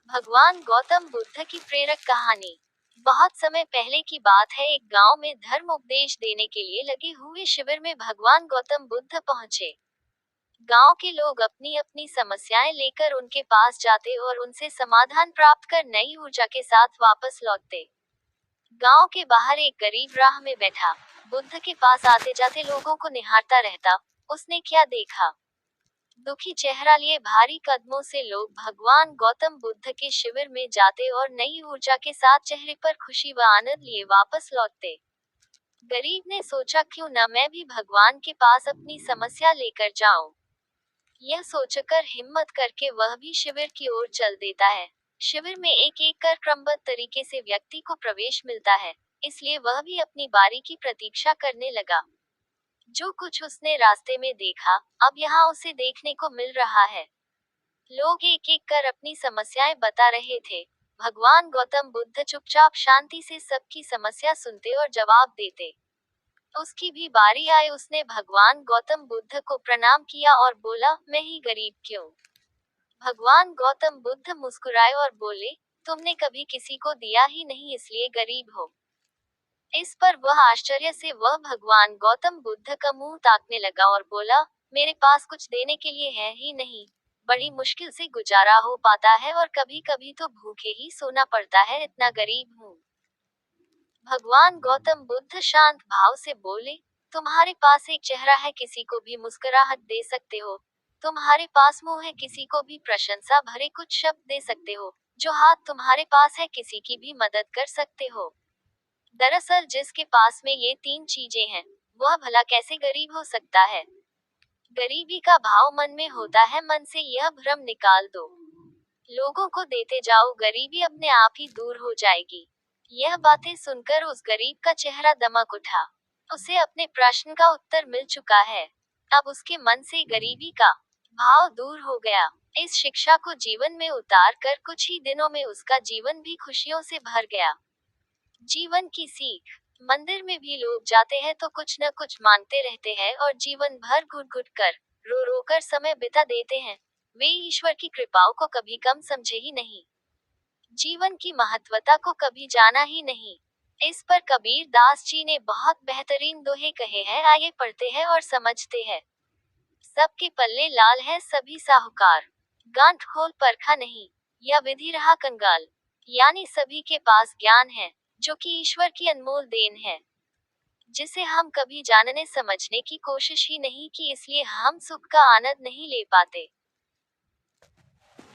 भगवान गौतम बुद्ध की प्रेरक कहानी। बहुत समय पहले की बात है, एक गांव में धर्म उपदेश देने के लिए लगे हुए शिविर में भगवान गौतम बुद्ध पहुंचे। गांव के लोग अपनी अपनी समस्याएं लेकर उनके पास जाते और उनसे समाधान प्राप्त कर नई ऊर्जा के साथ वापस लौटते। गांव के बाहर एक गरीब राह में बैठा बुद्ध के पास आते जाते लोगों को निहारता रहता। उसने क्या देखा? दुखी चेहरा लिए भारी कदमों से लोग भगवान गौतम बुद्ध के शिविर में जाते और नई ऊर्जा के साथ चेहरे पर खुशी व आनंद लिए वापस लौटते। गरीब ने सोचा, क्यों न मैं भी भगवान के पास अपनी समस्या लेकर जाऊं। यह सोचकर हिम्मत करके वह भी शिविर की ओर चल देता है। शिविर में एक एक कर क्रमबद्ध तरीके से व्यक्ति को प्रवेश मिलता है, इसलिए वह भी अपनी बारी की प्रतीक्षा करने लगा। जो कुछ उसने रास्ते में देखा, अब यहाँ उसे देखने को मिल रहा है। लोग एक एक कर अपनी समस्याएं बता रहे थे। भगवान गौतम बुद्ध चुपचाप शांति से सबकी समस्या सुनते और जवाब देते। उसकी भी बारी आई। उसने भगवान गौतम बुद्ध को प्रणाम किया और बोला, मैं ही गरीब क्यों? भगवान गौतम बुद्ध मुस्कुराए और बोले, तुमने कभी किसी को दिया ही नहीं, इसलिए गरीब हो। इस पर वह आश्चर्य से वह भगवान गौतम बुद्ध का मुंह ताकने लगा और बोला, मेरे पास कुछ देने के लिए है ही नहीं। बड़ी मुश्किल से गुजारा हो पाता है और कभी कभी तो भूखे ही सोना पड़ता है, इतना गरीब हूँ। भगवान गौतम बुद्ध शांत भाव से बोले, तुम्हारे पास एक चेहरा है, किसी को भी मुस्कुराहट दे सकते हो। तुम्हारे पास मुंह है, किसी को भी प्रशंसा भरे कुछ शब्द दे सकते हो। जो हाथ तुम्हारे पास है, किसी की भी मदद कर सकते हो। दरअसल जिसके पास में ये तीन चीजें हैं, वह भला कैसे गरीब हो सकता है? गरीबी का भाव मन में होता है, मन से यह भ्रम निकाल दो। लोगों को देते जाओ, गरीबी अपने आप ही दूर हो जाएगी। यह बातें सुनकर उस गरीब का चेहरा दमक उठा। उसे अपने प्रश्न का उत्तर मिल चुका है। अब उसके मन से गरीबी का भाव दूर हो गया। इस शिक्षा को जीवन में उतार कर कुछ ही दिनों में उसका जीवन भी खुशियों से भर गया। जीवन की सीख। मंदिर में भी लोग जाते हैं तो कुछ न कुछ मांगते रहते हैं और जीवन भर घुट घुट कर, रो रो कर समय बिता देते हैं। वे ईश्वर की कृपाओं को कभी कम समझे ही नहीं। जीवन की महत्वता को कभी जाना ही नहीं। इस पर कबीर दास जी ने बहुत बेहतरीन दोहे कहे हैं, आइए पढ़ते हैं और समझते हैं। सबके पल्ले लाल है, सभी साहूकार। गांठ खोल परखा नहीं, या विधि रहा कंगाल। यानी सभी के पास ज्ञान है, जो कि ईश्वर की अनमोल देन है, जिसे हम कभी जानने समझने की कोशिश ही नहीं की, इसलिए हम सुख का आनंद नहीं ले पाते।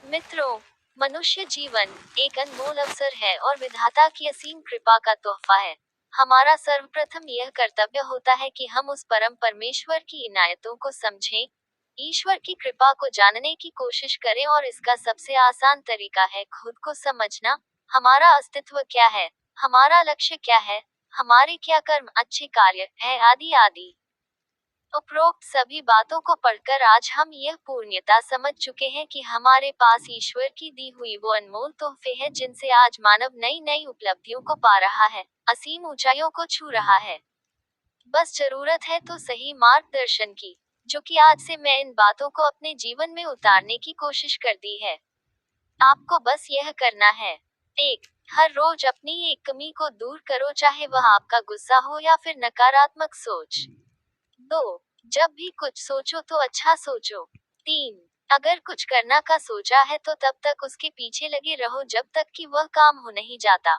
मित्रों, मनुष्य जीवन एक अनमोल अवसर है और विधाता की असीम कृपा का तोहफा है। हमारा सर्वप्रथम यह कर्तव्य होता है कि हम उस परम परमेश्वर की इनायतों को समझें, ईश्वर की कृपा को जानने की कोशिश करें, और इसका सबसे आसान तरीका है खुद को समझना। हमारा अस्तित्व क्या है, हमारा लक्ष्य क्या है, हमारे क्या कर्म, अच्छे कार्य है, आदि आदि। उपरोक्त सभी बातों को पढ़कर आज हम यह पूर्णतः समझ चुके हैं कि हमारे पास ईश्वर की दी हुई वो अनमोल तोहफे हैं, जिनसे आज मानव नई नई उपलब्धियों को पा रहा है, असीम ऊंचाइयों को छू रहा है। बस जरूरत है तो सही मार्गदर्शन की, जो कि आज से मैं इन बातों को अपने जीवन में उतारने की कोशिश कर दी है। आपको बस यह करना है। 1. हर रोज अपनी एक कमी को दूर करो, चाहे वह आपका गुस्सा हो या फिर नकारात्मक सोच। 2. जब भी कुछ सोचो तो अच्छा सोचो। 3. अगर कुछ करना का सोचा है तो तब तक उसके पीछे लगे रहो जब तक कि वह काम हो नहीं जाता।